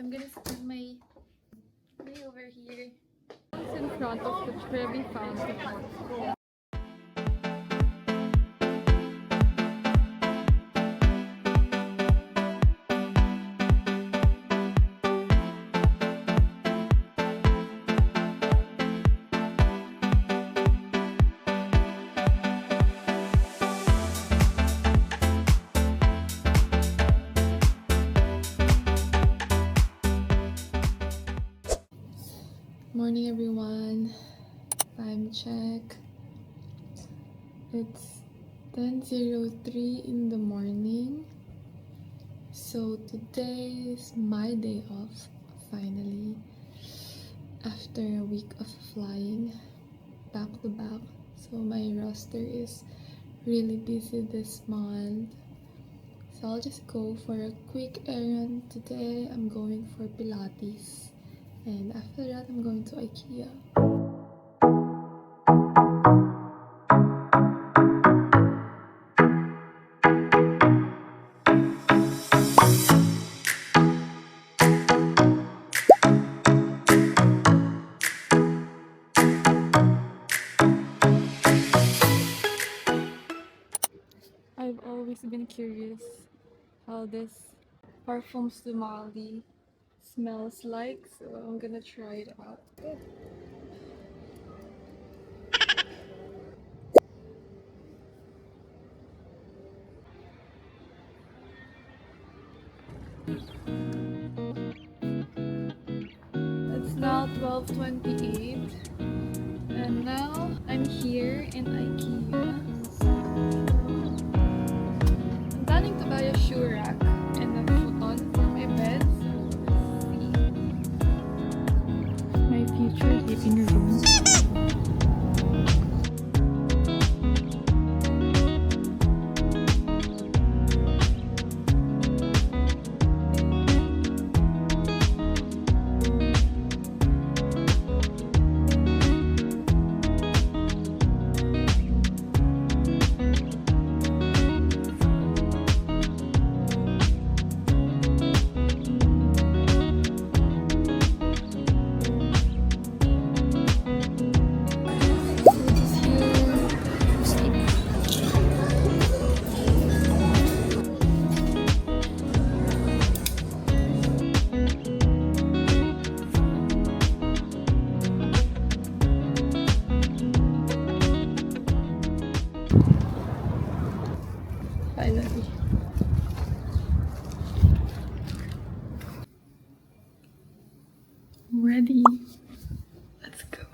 I'm gonna spend my layover here. It's in front of the Trevi Fountain. Morning everyone, time check. It's 10:03 in the morning. So today is my day off finally. After a week of flying back to back. So my roster is really busy this month. So I'll just go for a quick errand today. I'm going for Pilates. And after that, I'm going to IKEA. I've always been curious how this Parfums de Mali smells like, so I'm gonna try it out. It's now 12:28 and now I'm here in IKEA. I'm planning to buy a shoe rack and a futon for my bed. So my future living room. Finally. I'm ready. Let's go.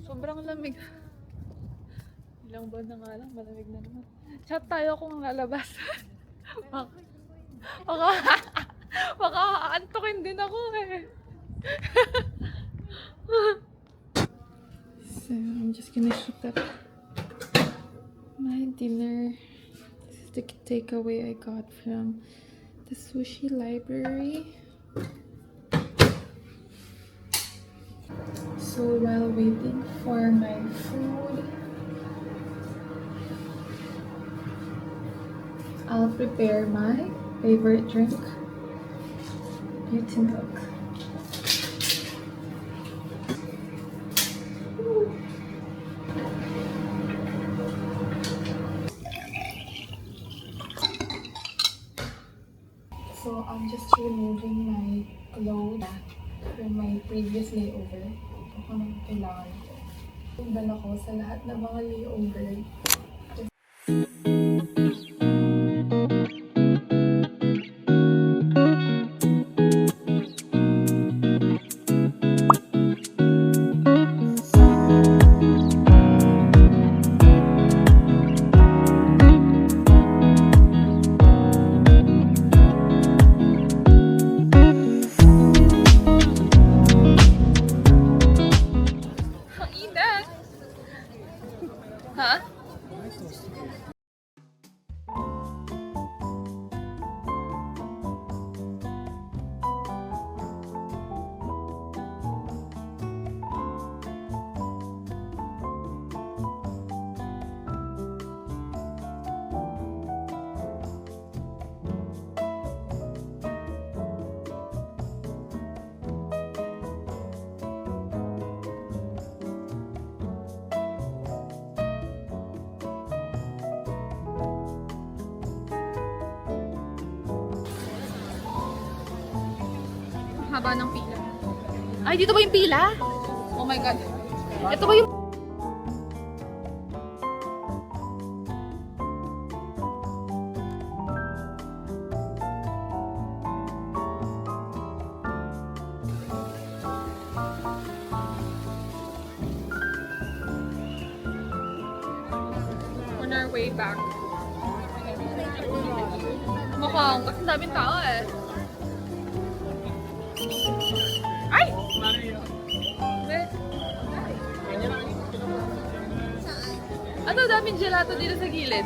Sobrang lamig. Ilang buwan na nga lang, malamig na naman. Chat tayo kung lalabas. Baka aantukin din ako eh. So, I'm just gonna heat up my dinner. This is the takeaway I got from the sushi library. So while waiting for my food, I'll prepare my favorite drink, Beauty milk. So I'm just removing my clothes from my previous layover. Ito ko nang kailangan ko. Yung dala ko sa lahat ng mga layover. Huh? Haba ng pila. Ay, dito ba yung pila? Oh my God. Ito ba yung... On our way back. Mukhang kasi daming tao eh. Ay! Ano, daming gelato dito sa gilid.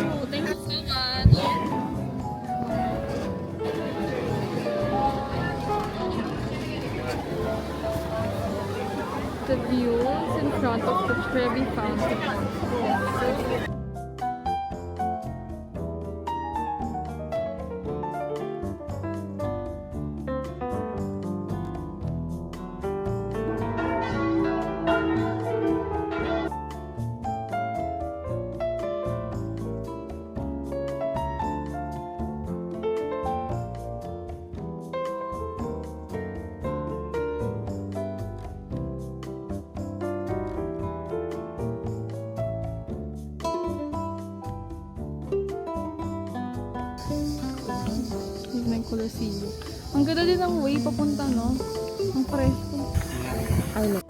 Oh, thank you so much. The views in front of the Trevi Fountain. May Colosseum. Ang ganda din ng way papunta, no? Ang presko. I love.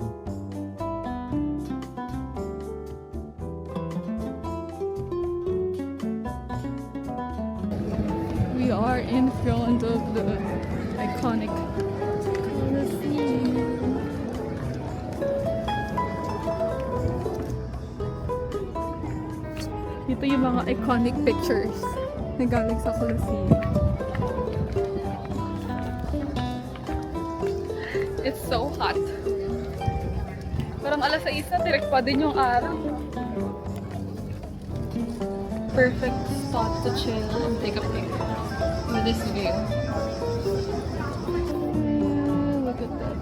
We are in front of the iconic Colosseum. Ito yung mga iconic pictures na galing sa Colosseum. It's so hot. Parang alas 6 na, direct pa din yung araw. Perfect spot to chill and take a pic with this view. Look at that.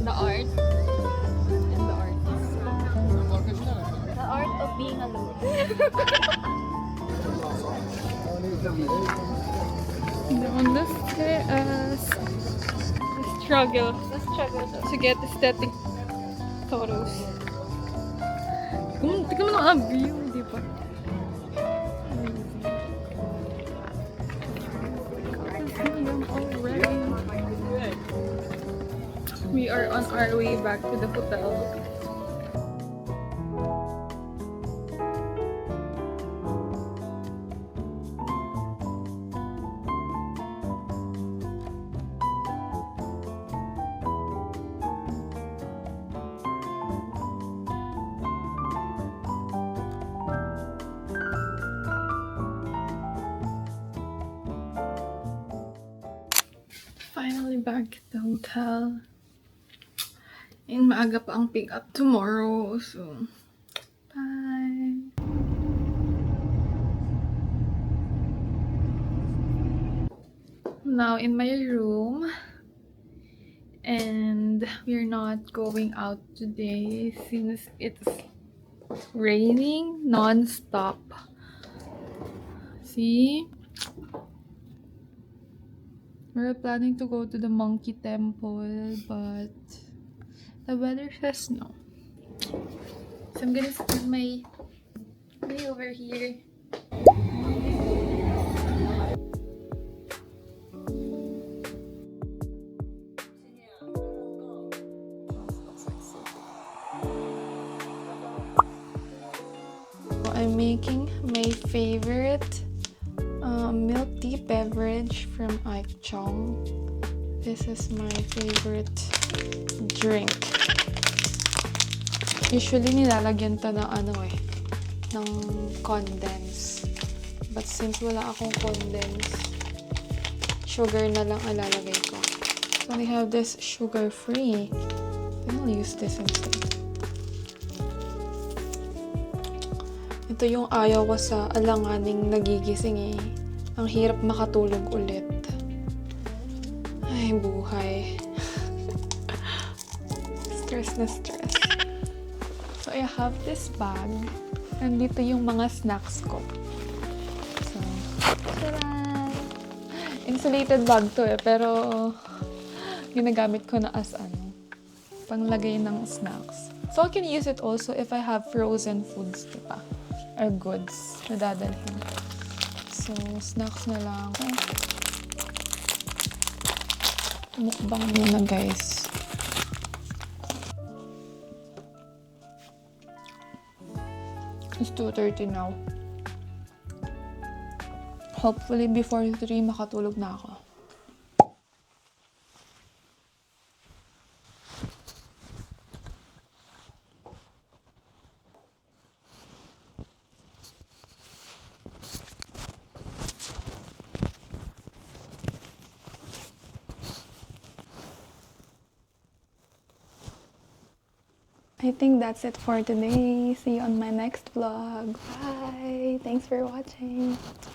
The art and the artist. The art of being alone. On the stairs, the struggle to get aesthetic photos. Tignan mo naman ang view, di ba? We are on our way back to the hotel. back at the hotel. And maaga pa ang pick up tomorrow. So, bye! Now in my room. And we're not going out today since it's raining non-stop. See? We're planning to go to the monkey temple, but the weather says no. So I'm gonna spend my day over here. I'm making my favorite milk tea beverage from Ike Chong. This is my favorite drink. Usually nilalagyan to ng condense. But since wala akong condense, sugar na lang ilalagay ko. So we have this sugar-free. I'll use this instead. Ito yung ayaw ko sa alanganing nagigising eh. Ang hirap makatulog ulit. Ay, buhay. Stress na stress. So, I have this bag. Nandito yung mga snacks ko. So, taran! Insulated bag to eh, pero ginagamit ko na as panglagay ng snacks. So, I can use it also if I have frozen foods, diba? Or goods na dadalhin. So, snacks na lang. Mukbang muna, guys. It's 2:30 now. Hopefully, before 3, makatulog na ako. I think that's it for today. See you on my next vlog. Bye! Thanks for watching.